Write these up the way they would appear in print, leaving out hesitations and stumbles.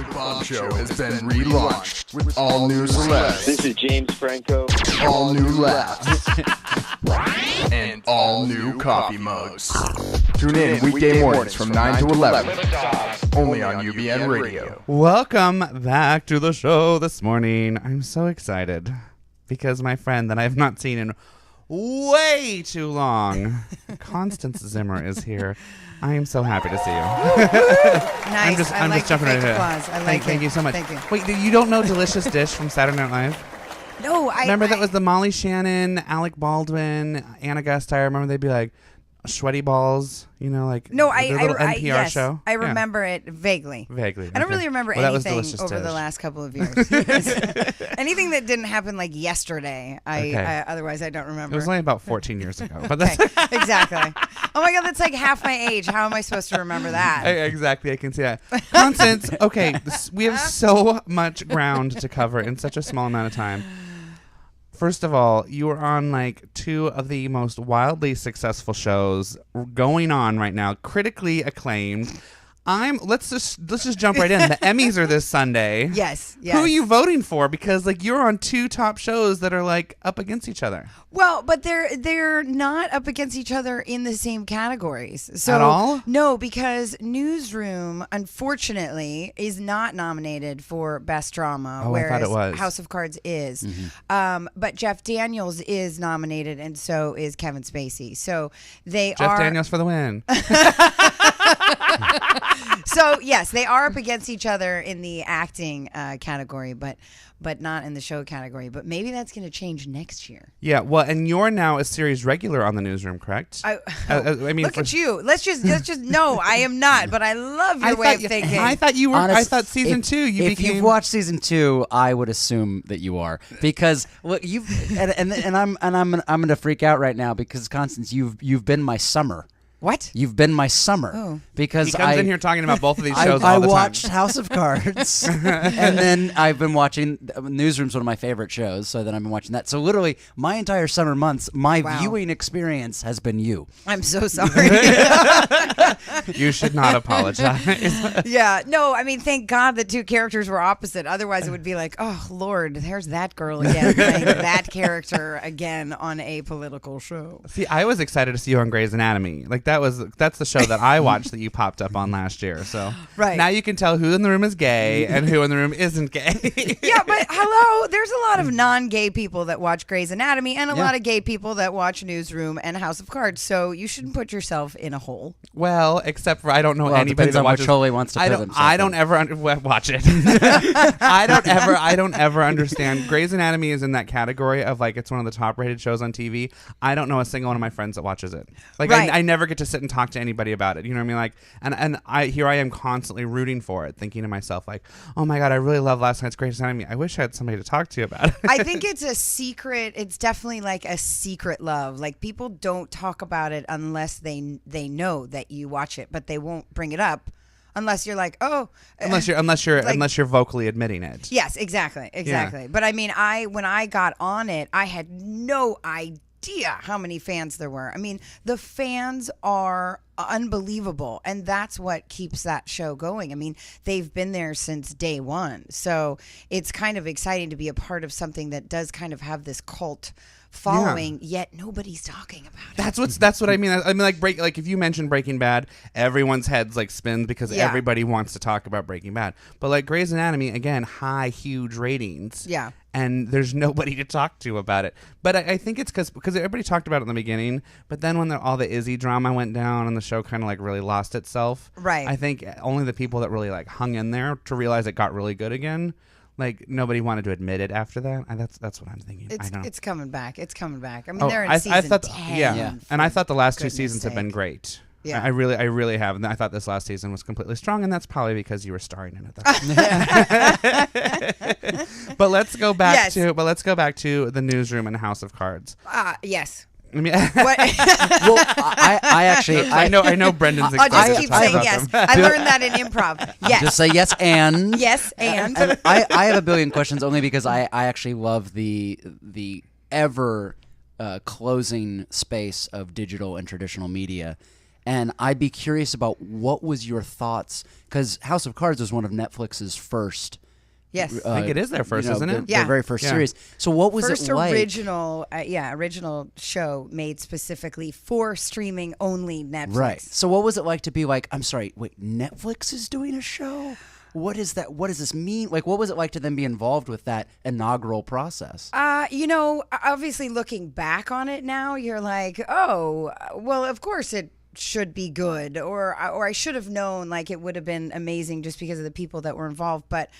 The Baub Show has been relaunched with all new celebs. This is James Franco. All new laughs. And all new coffee mugs. Tune in weekday mornings from 9 to 11. Only on UBN Radio. Welcome back to the show this morning. I'm so excited because my friend that I have not seen in way too long, Constance Zimmer, is here. I am so happy to see you. Nice. I'm just jumping right ahead. Thank you so much. Thank you. Wait, you don't know Delicious Dish from Saturday Night Live? No, Remember that was the Molly Shannon, Alec Baldwin, Anna Gust. I remember they'd be like sweaty balls, you know, like no, the little NPR show. I remember it vaguely. Vaguely. I don't really remember anything over the last couple of years. Anything that didn't happen like yesterday, I otherwise I don't remember. It was only about 14 years ago. But that's exactly. Oh my God, that's like half my age. How am I supposed to remember that? Exactly, I can see that. Constance, okay, we have so much ground to cover in such a small amount of time. First of all, you are on like two of the most wildly successful shows going on right now, critically acclaimed. Let's just jump right in. The Emmys are this Sunday. Yes. Who are you voting for? Because like you're on two top shows that are like up against each other. Well, but they're not up against each other in the same categories. So, at all? No, because Newsroom, unfortunately, is not nominated for Best Drama, whereas I thought it was. House of Cards is. Mm-hmm. But Jeff Daniels is nominated, and so is Kevin Spacey. So Jeff Daniels for the win. So yes, they are up against each other in the acting category, but not in the show category. But maybe that's going to change next year. Yeah, well, and you're now a series regular on the Newsroom, correct? I mean, look at you. Let's just no, I am not. But I love your way of thinking. I thought you were. I thought season 2 you if became. If you've watched season 2, I would assume that you are, because look, you've and I'm going to freak out right now because Constance, you've been my summer. What? You've been my summer because he comes in here talking about both of these shows all the time. I watched House of Cards, and then I've been watching Newsroom's one of my favorite shows, so then I've been watching that. So literally, my entire summer months, my viewing experience has been you. I'm so sorry. You should not apologize. Yeah, no, I mean, thank God the two characters were opposite. Otherwise, it would be like, oh Lord, there's that girl again playing that character again on a political show. See, I was excited to see you on Grey's Anatomy. Like that's the show that I watched that you popped up on last year. So now you can tell who in the room is gay and who in the room isn't gay. Yeah, but hello, there's a lot of non-gay people that watch Grey's Anatomy and a lot of gay people that watch Newsroom and House of Cards. So you shouldn't put yourself in a hole. Well, except for I don't know anybody that watches. Which wants to put himself I don't ever watch it. I don't ever understand. Grey's Anatomy is in that category of like it's one of the top rated shows on TV. I don't know a single one of my friends that watches it. Like I never get to sit and talk to anybody about it. You know what I mean? Like, and I am constantly rooting for it, thinking to myself like, oh my God, I really love last night's Grey's Anatomy. I wish I had somebody to talk to about it. I think it's a secret. It's definitely like a secret love. Like people don't talk about it unless they know that you watch it, but they won't bring it up. Unless you're like, unless you're vocally admitting it. Yes, exactly. Yeah. But I mean, when I got on it, I had no idea how many fans there were. I mean, the fans are unbelievable, and that's what keeps that show going. I mean, they've been there since day one, so it's kind of exciting to be a part of something that does kind of have this cult following, yet nobody's talking about it. That's what I mean. I mean, like if you mention Breaking Bad, everyone's heads like spin because everybody wants to talk about Breaking Bad. But like Grey's Anatomy, again, huge ratings. Yeah. And there's nobody to talk to about it. But I think it's because everybody talked about it in the beginning, but then when all the Izzy drama went down and the show kind of like really lost itself, right? I think only the people that really like hung in there to realize it got really good again. Like nobody wanted to admit it after that. That's what I'm thinking. It's coming back. It's coming back. I mean, they're in season 10. Yeah. And I thought the last two seasons have been great. Yeah. I really have. And I thought this last season was completely strong, and that's probably because you were starring in it. But let's go back to the Newsroom and House of Cards. Yes. I mean, well, I actually I know Brendan's excited. I'll just keep saying yes. I learned that in improv. Yes. Just say yes and. Yes and. I have a billion questions only because I actually love the ever closing space of digital and traditional media. And I'd be curious about what was your thoughts, because House of Cards was one of Netflix's first. Yes. I think it is their first, isn't it? Their very first series. So what was first it like? Original show made specifically for streaming only Netflix. Right. So what was it like to be like, I'm sorry, wait, Netflix is doing a show? What is that? What does this mean? Like, what was it like to then be involved with that inaugural process? Obviously looking back on it now, you're like, oh, well, of course it should be good, or I should have known, like, it would have been amazing just because of the people that were involved. But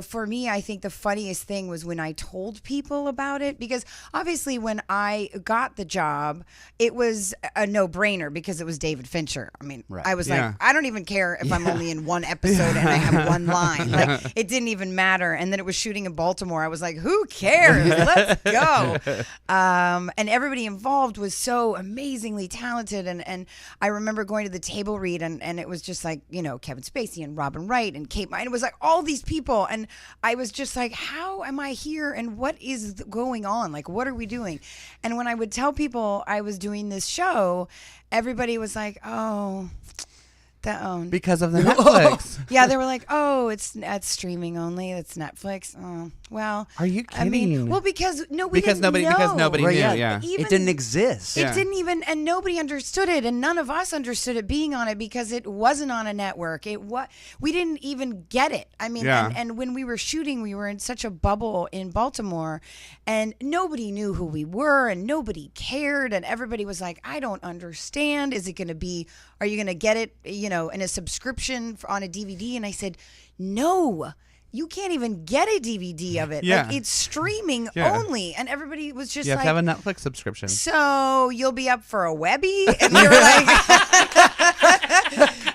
for me, I think the funniest thing was when I told people about it, because obviously when I got the job, it was a no-brainer because it was David Fincher. I mean, I was like, I don't even care if I'm only in one episode and I have one line. Like, it didn't even matter. And then it was shooting in Baltimore. I was like, who cares? Let's go. And everybody involved was so amazingly talented. And I remember going to the table read, and it was just like, Kevin Spacey and Robin Wright and Kate Mine. It was like all these people. And I was just like, how am I here? And what is going on? Like, what are we doing? And when I would tell people I was doing this show, everybody was like, oh, because of the Netflix. Yeah, they were like, oh, it's streaming only. It's Netflix. Oh, well. Are you kidding? I mean, well, because nobody because nobody knew. Yeah. It didn't exist. It didn't even, and nobody understood it, and none of us understood it being on it because it wasn't on a network. We didn't even get it. I mean, and when we were shooting, we were in such a bubble in Baltimore, and nobody knew who we were, and nobody cared, and everybody was like, I don't understand. Is it going to be? Are you going to get it? In a subscription on a DVD? And I said, no. You can't even get a DVD of it. Yeah. Like, it's streaming only. And everybody was just you like, have to have a Netflix subscription. So you'll be up for a Webby? And we were like,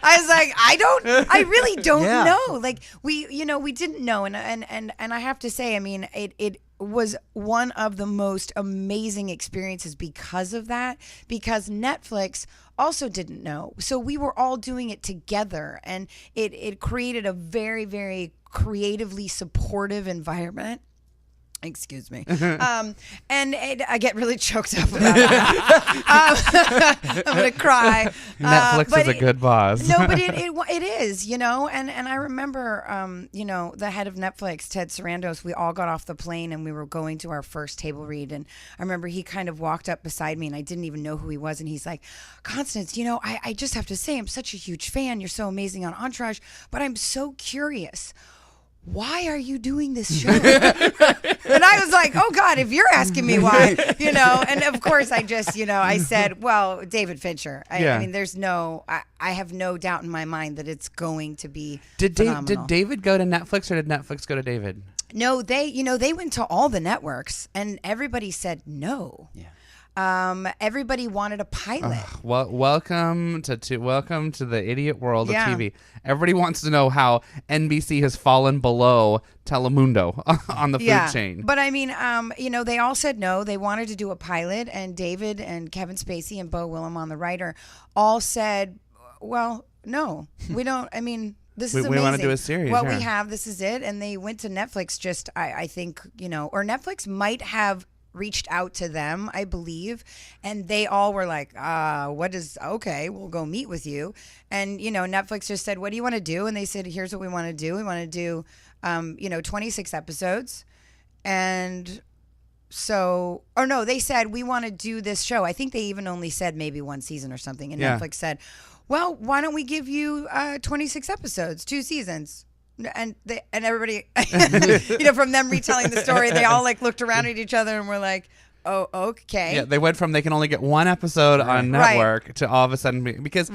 I was like, I really don't know. Like, we didn't know. And I have to say, I mean, it was one of the most amazing experiences because of that, because Netflix also didn't know. So we were all doing it together, and it created a very, very creatively supportive environment. Excuse me. And I get really choked up about that. I'm going to cry. Netflix is a good boss. No, but it is, and I remember, the head of Netflix, Ted Sarandos, we all got off the plane and we were going to our first table read. And I remember he kind of walked up beside me and I didn't even know who he was. And he's like, Constance, I just have to say, I'm such a huge fan. You're so amazing on Entourage, but I'm so curious. Why are you doing this show? And I was like, oh God, if you're asking me why, and of course I just, I said, well, David Fincher. I mean, I have no doubt in my mind that it's going to be phenomenal. Did David go to Netflix or did Netflix go to David? No, they went to all the networks and everybody said no. Yeah. Everybody wanted a pilot. Well, welcome to the idiot world of TV. Everybody wants to know how NBC has fallen below Telemundo on the food chain. But I mean, they all said no. They wanted to do a pilot, and David and Kevin Spacey and Beau Willimon, the writer, all said, well, no, we don't. I mean, this is amazing. We want to do a series. What we have, this is it. And they went to Netflix just, I think, or Netflix might have reached out to them, I believe, and they all were like, okay, we'll go meet with you. And Netflix just said, what do you want to do? And they said, here's what we want to do. We want to do 26 episodes. And so, or no, they said, we want to do this show. I think they even only said maybe one season or something. And Netflix said, well, why don't we give you 26 episodes, 2 seasons? And everybody, from them retelling the story, they all like looked around at each other and were like, oh, okay. Yeah, they went from they can only get one episode on network to all of a sudden because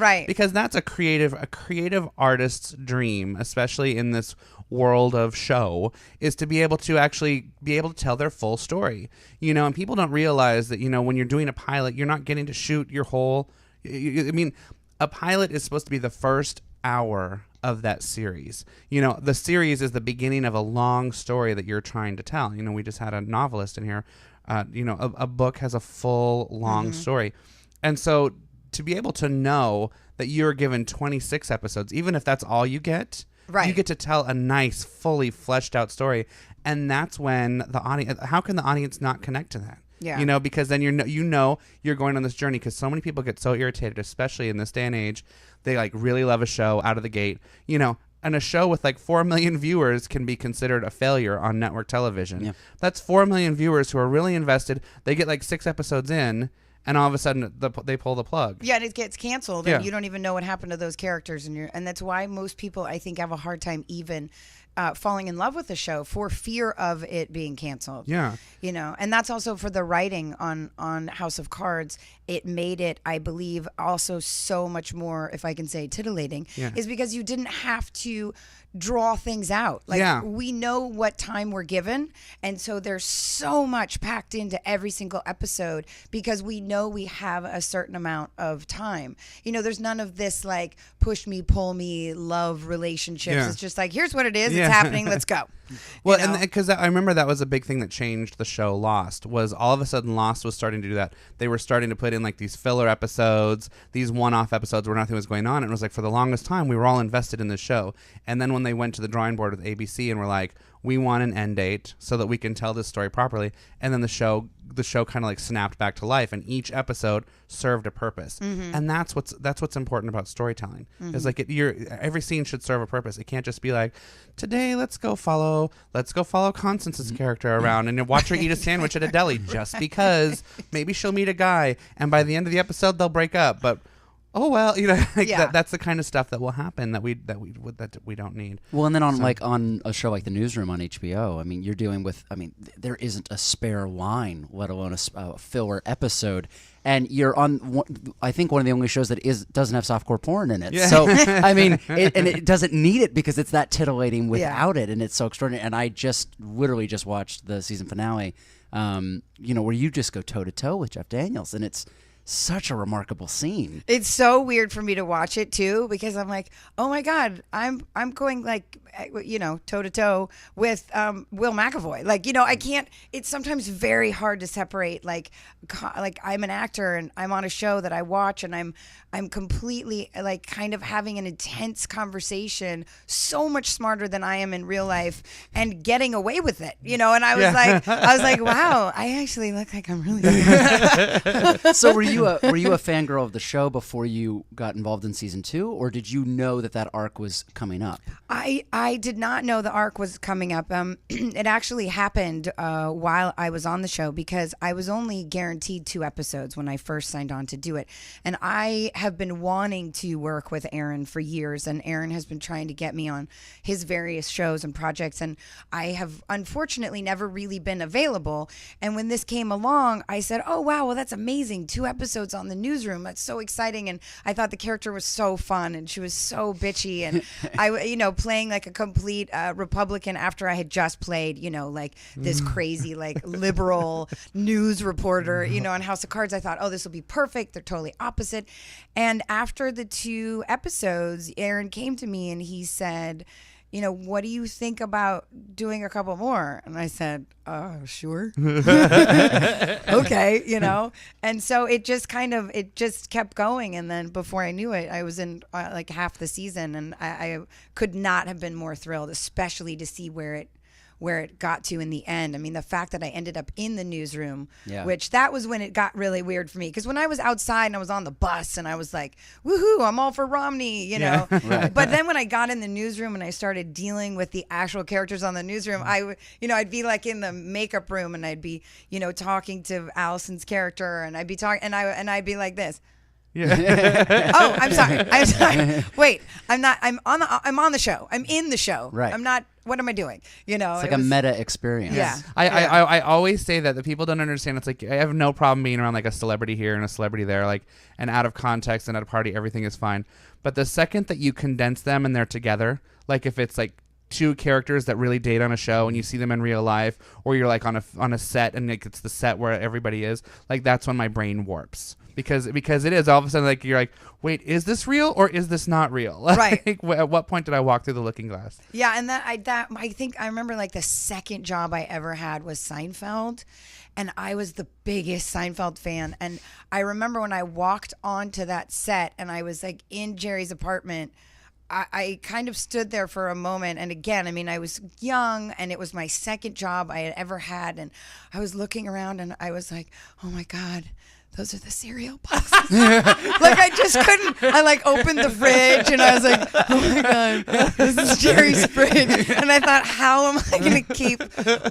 that's a creative artist's dream, especially in this world of show, is to be able to actually be able to tell their full story. And people don't realize that when you're doing a pilot, you're not getting to shoot your whole. I mean, a pilot is supposed to be the first hour of that series. The series is the beginning of a long story that you're trying to tell. We just had a novelist in here. A book has a full long story. And so to be able to know that you're given 26 episodes, even if that's all you get, you get to tell a nice, fully fleshed out story. And that's when the audience, how can the audience not connect to that? Yeah. You know, because then you're going on this journey, because so many people get so irritated, especially in this day and age. They like really love a show out of the gate, you know, and a show with like 4 million viewers can be considered a failure on network television. Yeah. That's 4 million viewers who are really invested. They get like 6 episodes in, and all of a sudden they pull the plug. Yeah, and it gets canceled, and you don't even know what happened to those characters, and that's why most people, I think, have a hard time even falling in love with the show for fear of it being canceled. Yeah. You know, and that's also for the writing on House of Cards. It made it, I believe, also so much more, if I can say, titillating, is because you didn't have to draw things out. Like, we know what time we're given, and so there's so much packed into every single episode because we know we have a certain amount of time. You know, there's none of this like push me, pull me, love relationships. It's just like, here's what it is. It's happening. Let's go. Well, and because I remember that was a big thing that changed the show Lost, was all of a sudden Lost was starting to do that. They were starting to put in like these filler episodes, these one-off episodes where nothing was going on. And it was like, for the longest time, we were all invested in this show. And then when they went to the drawing board with ABC and were like, we want an end date so that we can tell this story properly. And then the show kind of like snapped back to life, and each episode served a purpose. And that's what's important about storytelling. Is like every scene should serve a purpose. It can't just be like, today let's go follow Constance's character around and watch her eat a sandwich at a deli just because maybe she'll meet a guy and by the end of the episode they'll break up. But oh well, you know, like that's the kind of stuff that will happen that we don't need. Well, and then on a show like The Newsroom on HBO, I mean, you're dealing with, there isn't a spare line, let alone a filler episode, and you're on, I think, one of the only shows that doesn't have softcore porn in it. Yeah. So I mean, it doesn't need it because it's that titillating without it, and it's so extraordinary. And I literally just watched the season finale, you know, where you just go toe to toe with Jeff Daniels, and it's such a remarkable scene. It's so weird for me to watch it too, because I'm like, oh my God, I'm going like, you know, toe to toe with Will McAvoy. Like, you know, I can't. It's sometimes very hard to separate. Like I'm an actor and I'm on a show that I watch, and I'm completely like kind of having an intense conversation, so much smarter than I am in real life, and getting away with it. You know, and I was like, wow, I actually look like I'm really good. So were you a fangirl of the show before you got involved in season 2, or did you know that arc was coming up? I did not know the arc was coming up. It actually happened while I was on the show, because I was only guaranteed 2 episodes when I first signed on to do it. And I have been wanting to work with Aaron for years, and Aaron has been trying to get me on his various shows and projects, and I have unfortunately never really been available. And when this came along, I said, oh wow, well that's amazing, 2 episodes on The Newsroom, that's so exciting. And I thought the character was so fun, and she was so bitchy, and I, you know, playing like a complete Republican after I had just played, you know, like this crazy like liberal news reporter, you know, on House of Cards. I thought, oh, this will be perfect. They're totally opposite. And after the 2 episodes, Aaron came to me and he said, you know, what do you think about doing a couple more? And I said, sure. Okay, you know. And so it just kept going. And then before I knew it, I was in like half the season, and I could not have been more thrilled, especially to see where it got to in the end. I mean, the fact that I ended up in the newsroom, which that was when it got really weird for me. Because when I was outside and I was on the bus and I was like, woohoo, I'm all for Romney, you know. Right. But then when I got in the newsroom and I started dealing with the actual characters on the newsroom, I'd be like in the makeup room and I'd be, you know, talking to Allison's character, and I'd be talking, and I'd be like this. Yeah. Oh, I'm sorry. Wait, I'm not. I'm on the show. I'm in the show. Right. I'm not. What am I doing? You know, it's like a meta experience. Yeah. I always say that the people don't understand. It's like, I have no problem being around like a celebrity here and a celebrity there, like, and out of context and at a party, everything is fine. But the second that you condense them and they're together, like if it's like 2 characters that really date on a show and you see them in real life, or you're like on a set and like it's the set where everybody is, like that's when my brain warps. Because it is all of a sudden like you're like, wait, is this real or is this not real? Right. Like, at what point did I walk through the looking glass? Yeah, and I think I remember like the second job I ever had was Seinfeld, and I was the biggest Seinfeld fan. And I remember when I walked onto that set and I was like in Jerry's apartment, I kind of stood there for a moment. And again, I mean, I was young and it was my second job I had ever had. And I was looking around and I was like, oh my God, those are the cereal boxes. Like I just couldn't. I like opened the fridge and I was like, oh my God, this is Jerry's fridge. And I thought, how am I going to keep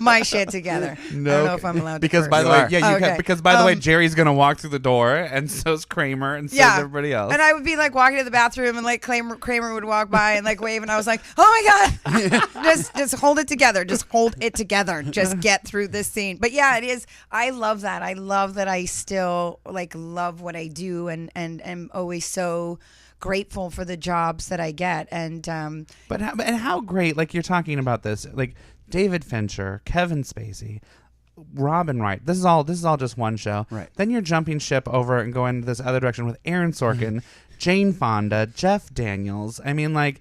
my shit together? No, I don't know if I'm allowed because to. by the way, yeah, you okay. because by the way, Jerry's gonna walk through the door, and so's Kramer, and so's everybody else. And I would be like walking to the bathroom, and like Kramer would walk by and like wave, and I was like, oh my God, just hold it together, just hold it together, just get through this scene. But yeah, it is. I love that. I love that. I still like love what I do, and am always so grateful for the jobs that I get. And but how great, like you're talking about this, like David Fincher, Kevin Spacey, Robin Wright. This is all just one show. Right. Then you're jumping ship over and going this other direction with Aaron Sorkin, Jane Fonda, Jeff Daniels. I mean, like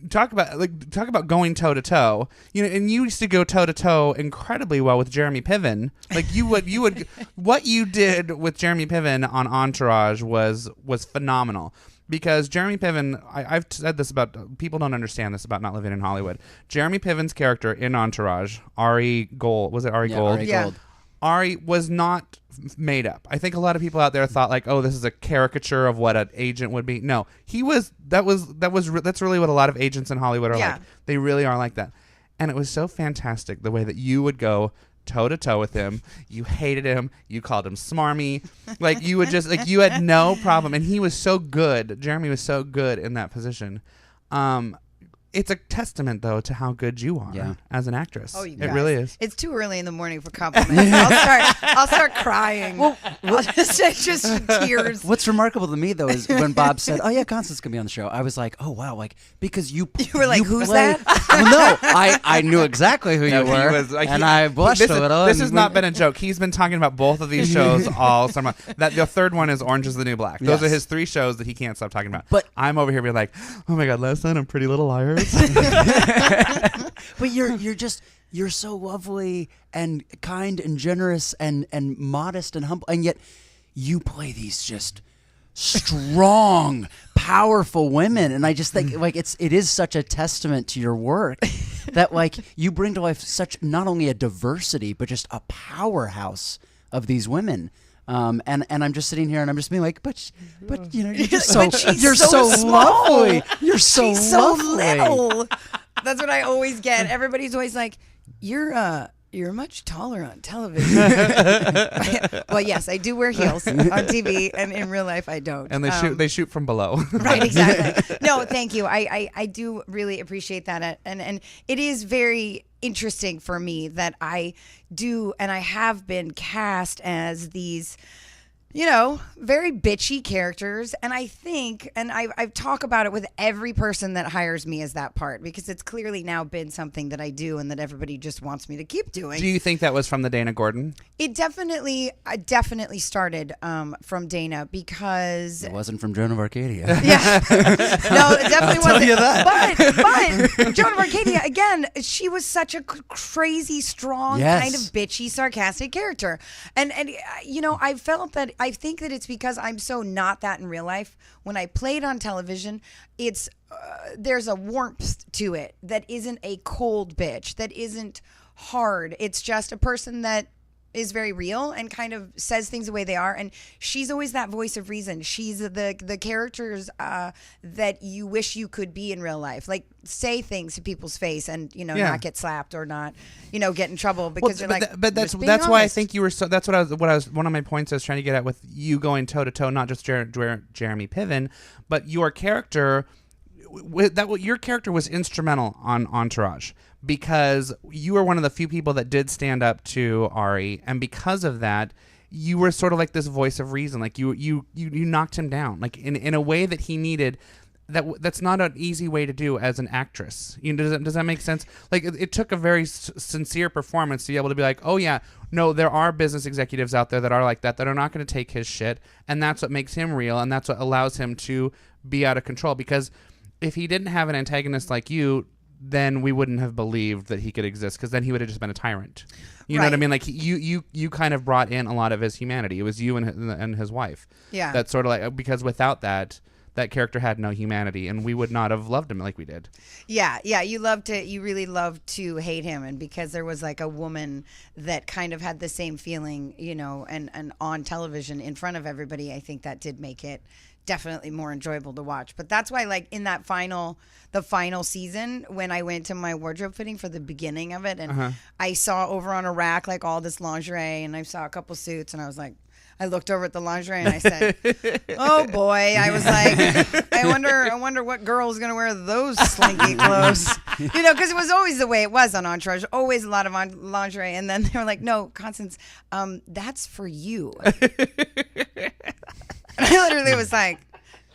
talk about going toe to toe. You know, and you used to go toe to toe incredibly well with Jeremy Piven. Like you would what you did with Jeremy Piven on Entourage was phenomenal. Because Jeremy Piven, I've said this about, people don't understand this about not living in Hollywood. Jeremy Piven's character in Entourage, Ari Gold, was it Ari Gold? Ari Gold. Ari was not made up. I think a lot of people out there thought like, oh, this is a caricature of what an agent would be. No, that's really what a lot of agents in Hollywood are like. They really are like that. And it was so fantastic the way that you would go toe to toe with him. You hated him. You called him smarmy. Like you would just like you had no problem. And he was so good. Jeremy was so good in that position. It's a testament though to how good you are as an actress. Oh, you it guys. really is. It's too early in the morning for compliments. I'll start crying. Well, just tears. What's remarkable to me though is when Baub said, "Oh yeah, Constance can be on the show," I was like, "Oh wow!" Like because you were like, "Who's that?" Well, no, I knew exactly who you were, and I blushed a little. This has not been a joke. He's been talking about both of these shows all summer. That the third one is Orange Is the New Black. Those are his 3 shows that he can't stop talking about. But I'm over here being like, "Oh my God, last night on Pretty Little Liars." But you're so lovely and kind and generous and modest and humble, and yet you play these just strong, powerful women, and I just think like it is such a testament to your work that like you bring to life such not only a diversity but just a powerhouse of these women. And I'm just sitting here and I'm just being like, but you know, you're just you're so lovely. You're so She's lovely. So little. That's what I always get. Everybody's always like, you're much taller on television. Well, yes, I do wear heels on TV, and in real life, I don't. And they shoot from below. Right, exactly. No, thank you. I do really appreciate that, and it is very interesting for me that I do, and I have been cast as these, you know, very bitchy characters. And I think, and I've talked about it with every person that hires me as that part, because it's clearly now been something that I do and that everybody just wants me to keep doing. Do you think that was from the Dana Gordon? It definitely started from Dana, because It wasn't from Joan of Arcadia. yeah, no, it definitely I'll tell wasn't. you that. But Joan of Arcadia, again, she was such a crazy, strong, Yes. kind of bitchy, sarcastic character, and you know, I felt that. I think that it's because I'm so not that in real life. When I played on television, it's there's a warmth to it that isn't a cold bitch, that isn't hard. It's just a person that is very real and kind of says things the way they are, and she's always that voice of reason. She's the characters that you wish you could be in real life, like say things to people's face and, you know, not get slapped or not, you know, get in trouble because you're like. But that's why I think you were so. That's what I was. One of my points I was trying to get at with you going toe to toe, not just Jeremy Piven, but your character. Your character was instrumental on Entourage, because you were one of the few people that did stand up to Ari, and because of that, you were sort of like this voice of reason. Like you knocked him down, like in a way that he needed. That's not an easy way to do as an actress. You know, does that make sense? Like it took a very sincere performance to be able to be like, oh yeah, no, there are business executives out there that are like that are not going to take his shit, and that's what makes him real, and that's what allows him to be out of control. Because if he didn't have an antagonist like you, then we wouldn't have believed that he could exist, because then he would have just been a tyrant. You know what I mean? Like you kind of brought in a lot of his humanity. It was you and his wife. Yeah. That's sort of like, because without that, that character had no humanity, and we would not have loved him like we did. Yeah, you really loved to hate him, and because there was like a woman that kind of had the same feeling, and on television in front of everybody, I think that did make it definitely more enjoyable to watch. But that's why, like, in the final season, when I went to my wardrobe fitting for the beginning of it, and I saw over on a rack like all this lingerie, and I saw a couple suits, and I was like, I looked over at the lingerie and I said, "Oh boy!" I was like, "I wonder what girl is going to wear those slinky clothes." Because it was always the way it was on Entourage. Always a lot of lingerie, and then they were like, "No, Constance, that's for you." I literally was like,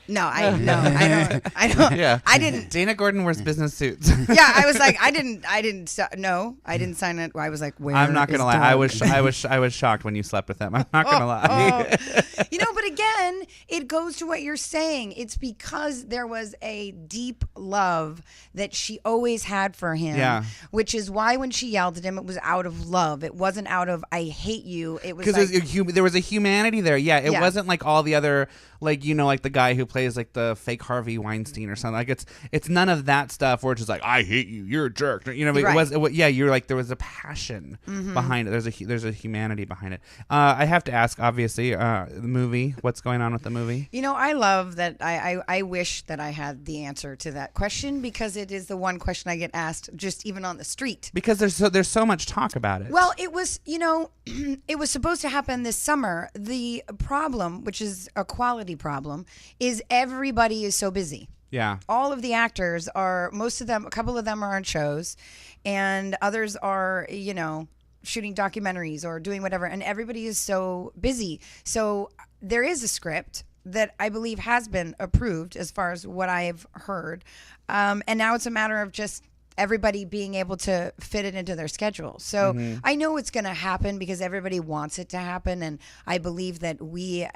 "No, I don't. Yeah, I didn't." Dana Gordon wears business suits. Yeah, I was like, I didn't sign it. I was like, where? I'm not gonna lie. Dawn? I was shocked when you slept with him. I'm not gonna lie. But again, it goes to what you're saying. It's because there was a deep love that she always had for him. Yeah. Which is why when she yelled at him, it was out of love. It wasn't out of I hate you. It was because like, there was a humanity there. Yeah, it Yeah. wasn't like all the other, like, like the guy who plays like the fake Harvey Weinstein or something. Like it's none of that stuff where it's just like, I hate you, you're a jerk. But Right. you're like, there was a passion behind it. There's a humanity behind it. I have to ask, obviously, the movie. What's going on with the movie? I love that. I wish that I had the answer to that question, because it is the one question I get asked just even on the street. Because there's so much talk about it. Well, it was, it was supposed to happen this summer. The problem, which is a quality problem, is everybody is so busy. Yeah. All of the actors are, most of them, a couple of them are on shows, and others are, shooting documentaries or doing whatever, and everybody is so busy. So there is a script that I believe has been approved as far as what I've heard. And now it's a matter of just everybody being able to fit it into their schedule. So I know it's going to happen because everybody wants it to happen. And I believe that we,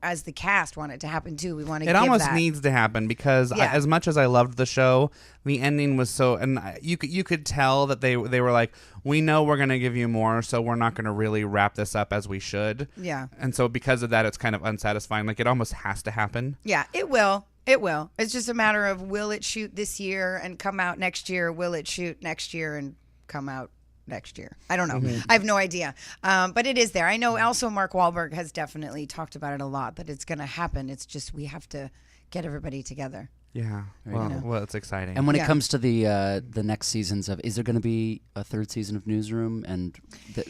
as the cast, want it to happen too. We want to give that. It almost needs to happen because as much as I loved the show, the ending was so, and you could tell that they were like, we know we're going to give you more, so we're not going to really wrap this up as we should. Yeah. And so because of that, it's kind of unsatisfying. Like, it almost has to happen. Yeah, it will. It will. It's just a matter of, will it shoot this year and come out next year? Will it shoot next year and come out next year? I don't know. I have no idea. But it is there. I know also Mark Wahlberg has definitely talked about it a lot, that it's going to happen. It's just we have to get everybody together. Yeah. Well, it's exciting. And when it comes to the next seasons of, is there going to be a third season of Newsroom? And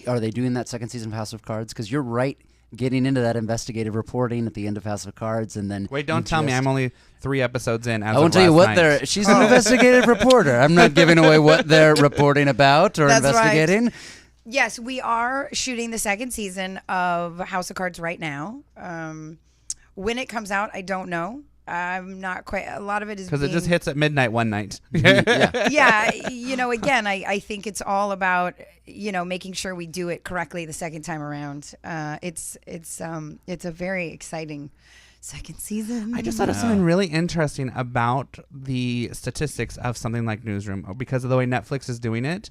are they doing that second season of House of Cards? Because you're right, getting into that investigative reporting at the end of House of Cards, and then wait, don't tell me I'm only 3 episodes in. I won't tell you what she's an investigative reporter. I'm not giving away what they're reporting about or That's investigating. Right. Yes, we are shooting the second season of House of Cards right now. When it comes out, I don't know. I'm not quite. A lot of it is because it just hits at midnight one night. Yeah. Again, I think it's all about making sure we do it correctly the second time around. It's a very exciting second season. I just thought of something really interesting about the statistics of something like Newsroom, because of the way Netflix is doing it.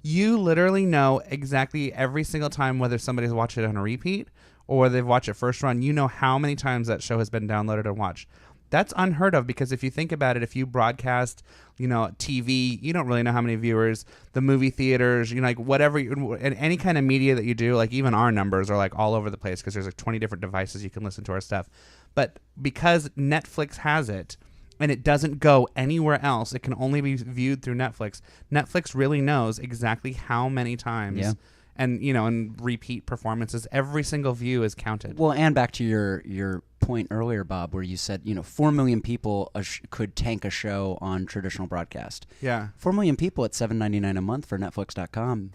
You literally know exactly every single time whether somebody's watched it on a repeat or they've watched it first run. You know how many times that show has been downloaded and watched. That's unheard of, because if you think about it, if you broadcast, TV, you don't really know how many viewers. The movie theaters, like whatever, and any kind of media that you do, like even our numbers are like all over the place because there's like 20 different devices you can listen to our stuff. But because Netflix has it and it doesn't go anywhere else, it can only be viewed through Netflix. Netflix really knows exactly how many times. Yeah. And and repeat performances, every single view is counted. Well, and back to your point earlier, Bob, where you said 4 million people could tank a show on traditional broadcast. Yeah, 4 million people at $7.99 a month for Netflix.com.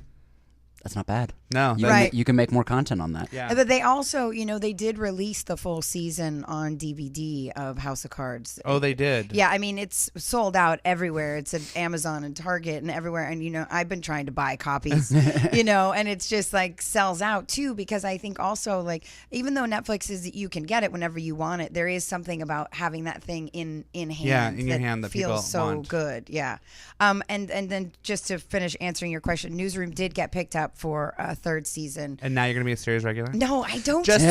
That's not bad. No, You can make more content on that. Yeah. But they also, they did release the full season on DVD of House of Cards. Oh, they did. Yeah, I mean, it's sold out everywhere. It's at Amazon and Target and everywhere. And, I've been trying to buy copies, and it's just like sells out too, because I think also, like, even though Netflix is, you can get it whenever you want it, there is something about having that thing in hand. Yeah, in your hand that people feels so want. good. Yeah. And then just to finish answering your question, Newsroom did get picked up for a third season. And now you're gonna be a series regular. No, I don't. Just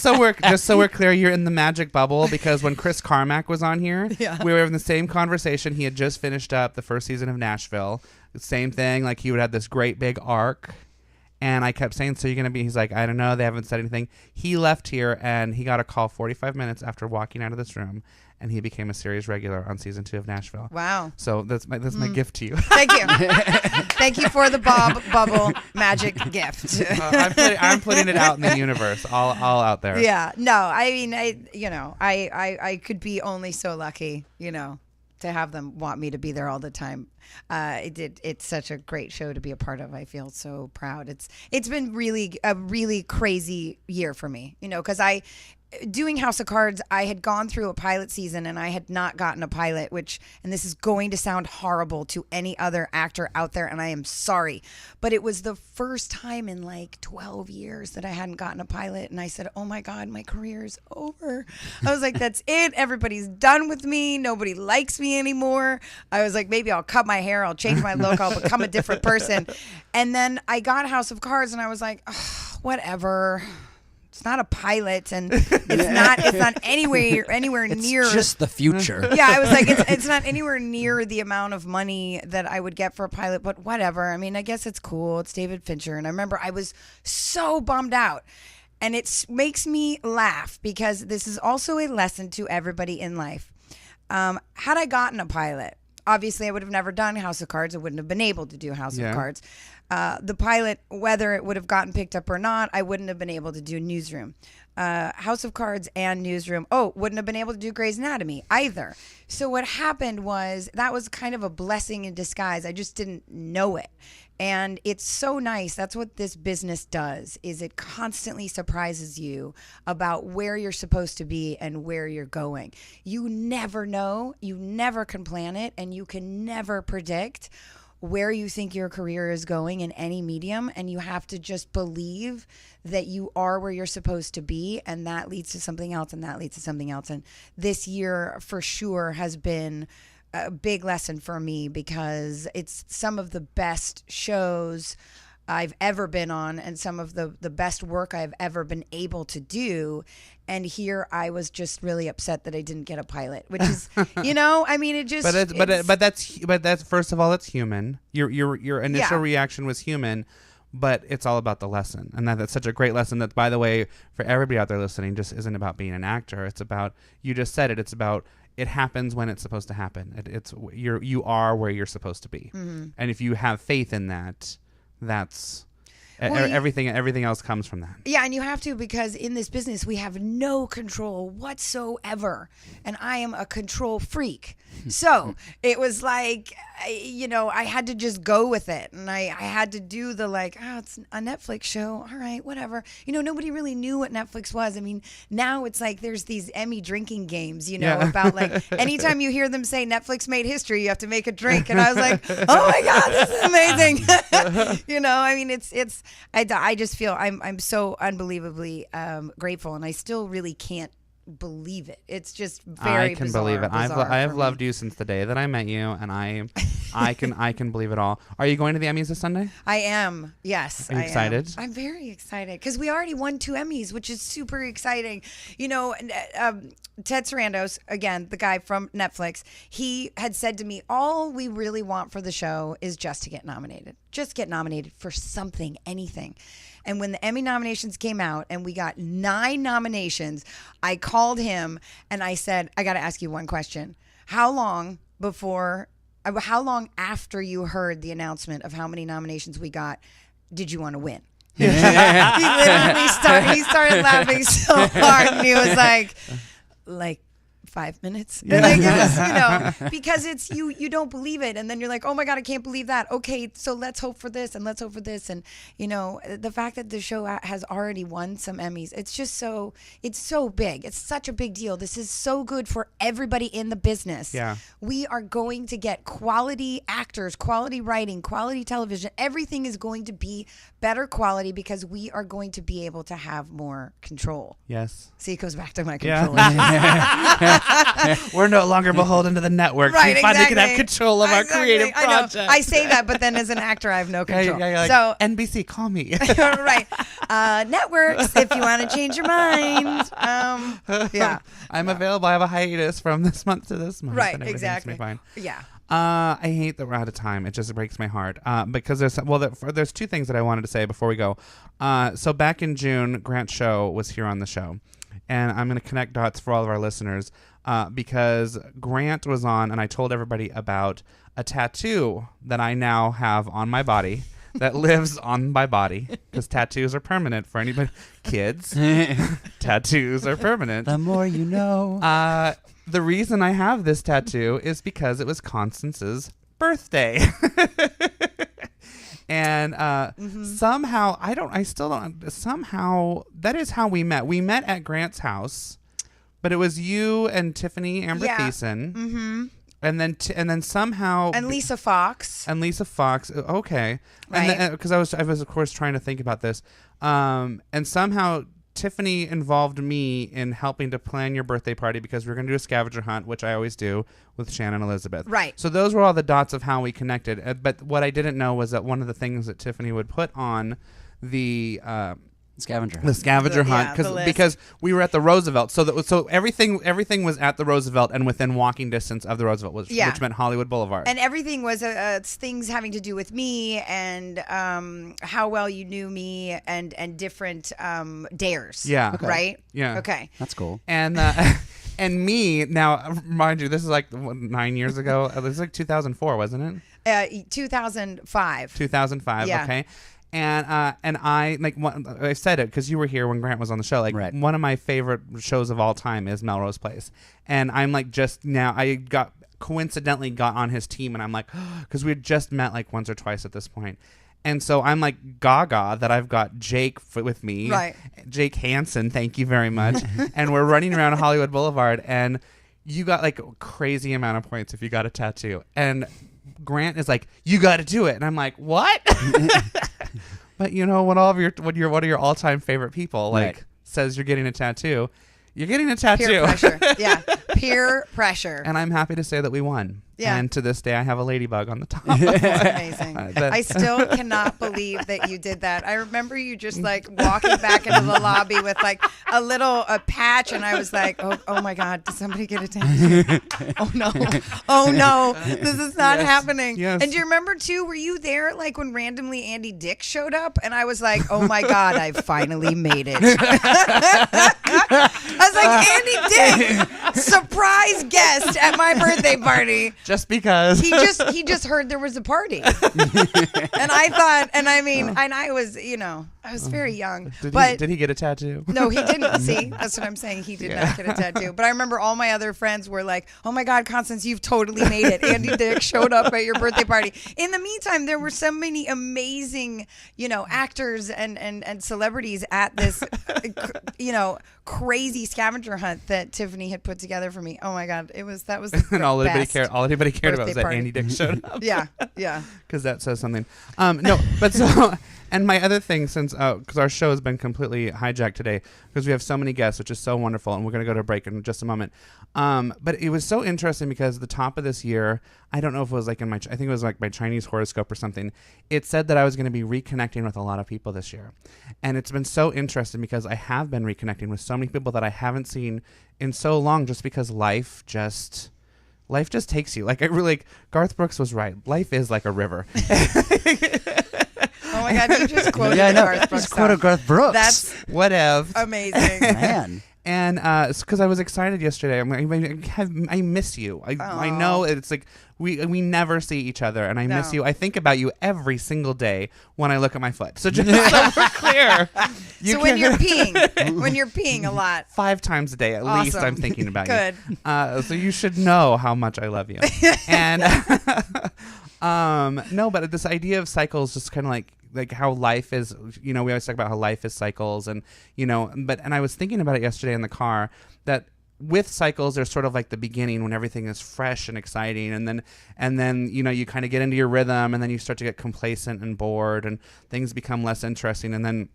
so we're clear, you're in the magic bubble, because when Chris Carmack was on here, we were having the same conversation. He had just finished up the first season of Nashville. Same thing, like he would have this great big arc. And I kept saying, so you're going to be, he's like, I don't know. They haven't said anything. He left here and he got a call 45 minutes after walking out of this room, and he became a series regular on season 2 of Nashville. Wow. So that's my gift to you. Thank you. Thank you for the Baub Bubble magic gift. I'm putting it out in the universe, all out there. Yeah. No, I mean, I could be only so lucky, to have them want me to be there all the time. It's such a great show to be a part of. I feel so proud. It's been a really crazy year for me, because doing House of Cards, I had gone through a pilot season and I had not gotten a pilot, and this is going to sound horrible to any other actor out there, and I am sorry, but it was the first time in like 12 years that I hadn't gotten a pilot, and I said, oh my God, my career is over. I was like, that's it. Everybody's done with me. Nobody likes me anymore. I was like, maybe I'll cut my hair. I'll change my look. I'll become a different person. And then I got House of Cards and I was like, whatever. It's not a pilot, and it's not anywhere near. It's just the future. Yeah, I was like, it's not anywhere near the amount of money that I would get for a pilot, but whatever. I mean, I guess it's cool. It's David Fincher, and I remember I was so bummed out, and it makes me laugh because this is also a lesson to everybody in life. Had I gotten a pilot, obviously I would have never done House of Cards. I wouldn't have been able to do House of Cards. The pilot, whether it would have gotten picked up or not, I wouldn't have been able to do Newsroom. House of Cards and Newsroom. Wouldn't have been able to do Grey's Anatomy either. So what happened was that was kind of a blessing in disguise. I just didn't know it. And it's so nice. That's what this business does, is it constantly surprises you about where you're supposed to be and where you're going. You never know. You never can plan it, and you can never predict where you think your career is going in any medium, and you have to just believe that you are where you're supposed to be, and that leads to something else, and that leads to something else. And this year for sure has been a big lesson for me, because it's some of the best shows I've ever been on and some of the best work I've ever been able to do. And here I was just really upset that I didn't get a pilot, which is, I mean, it just. But that's first of all, it's human. Your initial reaction was human, but it's all about the lesson, and that's such a great lesson. That, by the way, for everybody out there listening, just isn't about being an actor. It's about, you just said it. It's about, it happens when it's supposed to happen. You are where you're supposed to be, and if you have faith in that, that's. Everything else comes from that. Yeah, and you have to, because in this business we have no control whatsoever, and I am a control freak. So it was like, I had to just go with it, and I had to do the it's a Netflix show. All right, whatever. Nobody really knew what Netflix was. I mean, now it's like there's these Emmy drinking games, about anytime you hear them say Netflix made history, you have to make a drink, and I was like, oh my God, this is amazing. I mean, I just feel I'm so unbelievably grateful, and I still really can't believe it. It's just very. I can believe it. I have loved you since the day that I met you, and I can believe it all. Are you going to the Emmys this Sunday? I am. Yes. Are you excited? I'm very excited because we already won 2 Emmys, which is super exciting. Ted Sarandos, again, the guy from Netflix, he had said to me, all we really want for the show is just to get nominated. Just get nominated for something, anything. And when the Emmy nominations came out and we got 9 nominations, I called him and I said, I got to ask you one question. How long after you heard the announcement of how many nominations we got did you want to win? He literally started laughing so hard, and he was like 5 minutes. And it was, because it's you don't believe it, and then you're like, oh my God, I can't believe that. Okay, so let's hope for this and let's hope for this. And the fact that the show has already won some Emmys, it's so big. It's such a big deal. This is so good for everybody in the business. Yeah. We are going to get quality actors, quality writing, quality television. Everything is going to be better quality because we are going to be able to have more control. Yes. See, it goes back to my control. We're no longer beholden to the network. Right, We finally exactly. can have control of our creative project. I know. I say that, but then as an actor, I have no control. Yeah, so NBC, call me. right. Networks, if you want to change your mind. Yeah. I'm available. I have a hiatus from this month to this month. Right, and everything's exactly. gonna be fine. Yeah. I hate that we're out of time. It just breaks my heart. Because there's two things that I wanted to say before we go. So back in June, Grant's show was here on the show. And I'm going to connect dots for all of our listeners because Grant was on and I told everybody about a tattoo that I now have on my body that lives on my body because tattoos are permanent for anybody. Kids, tattoos are permanent. The more you know. The reason I have this tattoo is because it was Constance's birthday. And somehow, somehow, that is how we met. We met at Grant's house, but it was you and Tiffany Amber Thiessen. Mm-hmm. And then somehow... And Lisa Fox. Okay. Right. And because I was, of course, trying to think about this. And somehow... Tiffany involved me in helping to plan your birthday party because we were going to do a scavenger hunt, which I always do with Shannon Elizabeth. Right. So those were all the dots of how we connected. But what I didn't know was that one of the things that Tiffany would put on the Scavenger hunt because we were at the Roosevelt, so everything was at the Roosevelt and within walking distance of the Roosevelt, which meant Hollywood Boulevard, and everything was things having to do with me and how well you knew me and different dares. Yeah. Okay. Right. Yeah. Okay. That's cool. And and me now, mind you, this is like 9 years ago. It was like 2004, wasn't it? 2005. 2005. Yeah. Okay. And I I said it because you were here when Grant was on the show. Like one of my favorite shows of all time is Melrose Place, and I'm like just now I coincidentally got on his team, and I'm like because we had just met like once or twice at this point, and so I'm like gaga that I've got Jake with me, right? Jake Hansen, thank you very much, and we're running around Hollywood Boulevard, and you got like a crazy amount of points if you got a tattoo, and Grant is like, you got to do it, and I'm like, what? But you know, when one of your all-time favorite people says you're getting a tattoo, you're getting a tattoo. Peer pressure. Yeah, peer pressure. And I'm happy to say that we won. Yeah. And to this day, I have a ladybug on the top. Amazing. I still cannot believe that you did that. I remember you just like walking back into the lobby with like a patch, and I was like, oh my God, did somebody get a tattoo? Oh no, this is not happening. Yes. And do you remember too? Were you there like when randomly Andy Dick showed up, and I was like, oh my God, I finally made it. I was like, Andy Dick, surprise guest at my birthday party. Just because he just heard there was a party, and I thought, and I mean, and I was, I was very young. Did he get a tattoo? No, he didn't. See, that's what I'm saying. He did not get a tattoo. But I remember all my other friends were like, "Oh my God, Constance, you've totally made it." Andy Dick showed up at your birthday party. In the meantime, there were so many amazing, actors and celebrities at this, crazy scavenger hunt that Tiffany had put together for me. Oh my God, that was the and all best anybody cared about was that party. Andy Dick showed up. Yeah. Because that says something. No, but so, and my other thing, since because our show has been completely hijacked today, because we have so many guests, which is so wonderful, and we're going to go to a break in just a moment. But it was so interesting because the top of this year, I don't know if it was like I think it was like my Chinese horoscope or something. It said that I was going to be reconnecting with a lot of people this year, and it's been so interesting because I have been reconnecting with so many people that I haven't seen in so long, just because life just takes you. Like Garth Brooks was right. Life is like a river. Oh my God, you just quoted Garth Brooks. Just quoted Garth Brooks. That's whatever. Amazing. Man. And because I was excited yesterday. I miss you. I know it's like we never see each other, and I miss you. I think about you every single day when I look at my foot. So just so we're clear. So when you're peeing a lot, 5 times a day at least, I'm thinking about you. Good. So you should know how much I love you. And no, but this idea of cycles, just kind of like how life is, we always talk about how life is cycles, and and I was thinking about it yesterday in the car, that with cycles, there's sort of like the beginning when everything is fresh and exciting, and then you kind of get into your rhythm, and then you start to get complacent and bored, and things become less interesting, and then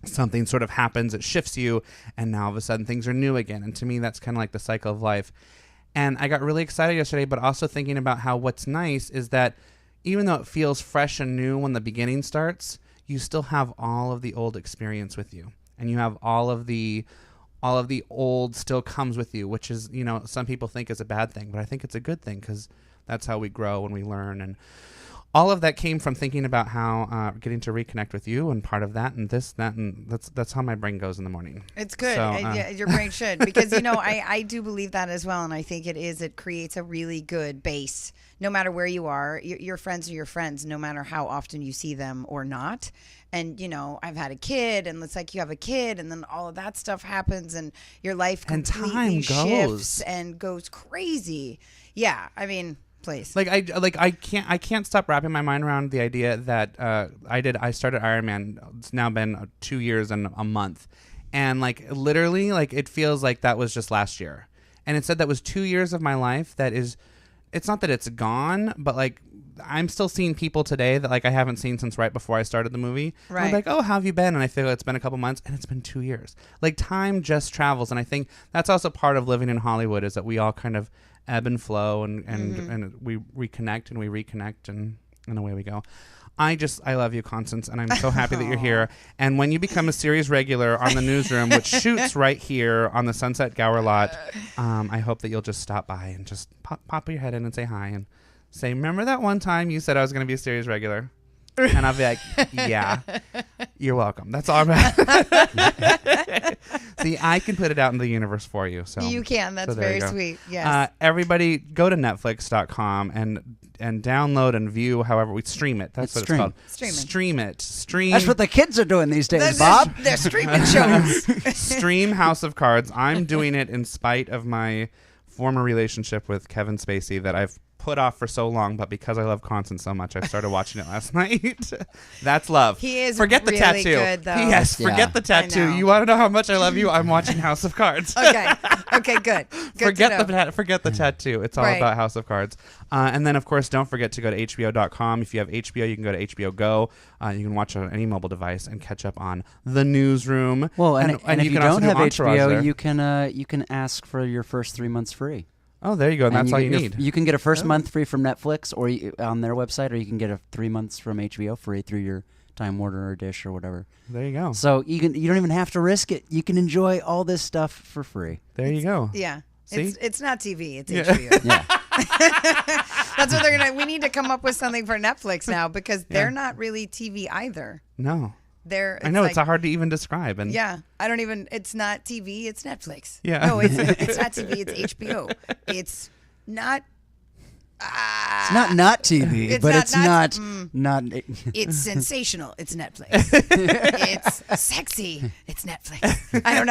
something sort of happens, it shifts you, and now all of a sudden things are new again. And to me, that's kind of like the cycle of life. And I got really excited yesterday, but also thinking about how what's nice is that even though it feels fresh and new when the beginning starts, you still have all of the old experience with you, and you have all of the old still comes with you, which is, some people think is a bad thing, but I think it's a good thing, because that's how we grow and we learn. And all of that came from thinking about how getting to reconnect with you, and part of that, and this, that, and that's how my brain goes in the morning. It's good. So, Yeah, your brain should, because I do believe that as well, and I think it creates a really good base. No matter where you are, your friends are your friends, no matter how often you see them or not. And I've had a kid, and it's like you have a kid, and then all of that stuff happens, and your life completely shifts and goes crazy. Yeah, I mean. Please. I can't stop wrapping my mind around the idea that I started Ironman. It's now been 2 years and a month, and literally it feels like that was just last year. And it said that was 2 years of my life. It's not that it's gone, but I'm still seeing people today that I haven't seen since right before I started the movie. Right. I'm like, oh, how have you been? And I feel it's been a couple months, and it's been 2 years. Time just travels, and I think that's also part of living in Hollywood, is that we all kind of ebb and flow, and we reconnect and away we go. I love you, Constance, and I'm so happy that you're here. And when you become a series regular on The Newsroom, which shoots right here on the Sunset Gower lot, I hope that you'll just stop by and just pop your head in and say hi and say, remember that one time you said I was going to be a series regular? And I'll be like, yeah, you're welcome. That's all I'm See, I can put it out in the universe for you. So you can. That's very sweet. Yes. Everybody go to Netflix.com and download and view however we stream it. That's what it's called. Stream it. That's what the kids are doing these days, Bob. They're streaming shows. Stream House of Cards. I'm doing it in spite of my former relationship with Kevin Spacey that I've put off for so long, but because I love Constance so much, I started watching it last night. That's love. He is forget really the tattoo. Good, though. Yes, forget the tattoo. You want to know how much I love you? I'm watching House of Cards. Okay, good. Forget the tattoo. It's all about House of Cards. And then, of course, don't forget to go to HBO.com. If you have HBO, you can go to HBO Go. You can watch it on any mobile device and catch up on The Newsroom. Well, and if you don't have HBO, there. you can ask for your first 3 months free. Oh, there you go. And that's all you need. You can get a first month free from Netflix or on their website, or you can get 3 months from HBO free through your Time Warner or Dish or whatever. There you go. So you don't even have to risk it. You can enjoy all this stuff for free. There you go. Yeah. See? It's not TV. It's HBO. Yeah. That's what they're going to... We need to come up with something for Netflix now, because they're not really TV either. No. I know, it's hard to even describe. And I don't even, it's not TV, it's Netflix. Yeah. No, it's not TV, it's HBO. It's not... it's not TV, but it's not. It's sensational. It's Netflix. It's sexy. It's Netflix. I don't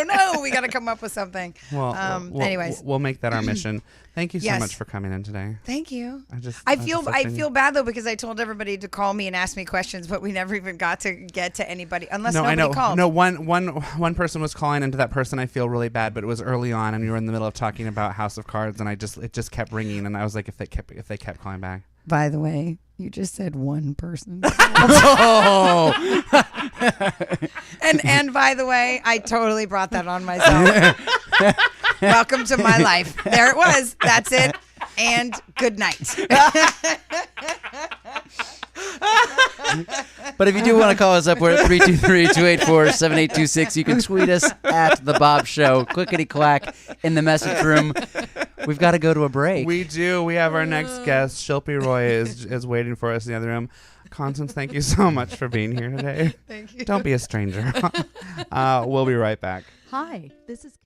know. We got to come up with something. Well, anyways, we'll make that our mission. Thank you so much for coming in today. Thank you. I feel bad though, because I told everybody to call me and ask me questions, but we never even got to get to anybody unless nobody called. No, one person was calling, and to that person I feel really bad, but it was early on, and we were in the middle of talking about House of Cards, and it just kept ringing, and I was like, if they kept calling back. By the way, you just said one person. and by the way, I totally brought that on myself. Welcome to my life. There it was. That's it. And good night. But if you do want to call us up, we're at 323-284-7826. You can tweet us at The Baub Show. Clickety-clack in the message room. We've got to go to a break. We do. We have our next guest. Shilpi Roy is waiting for us in the other room. Constance, thank you so much for being here today. Thank you. Don't be a stranger. We'll be right back. Hi, this is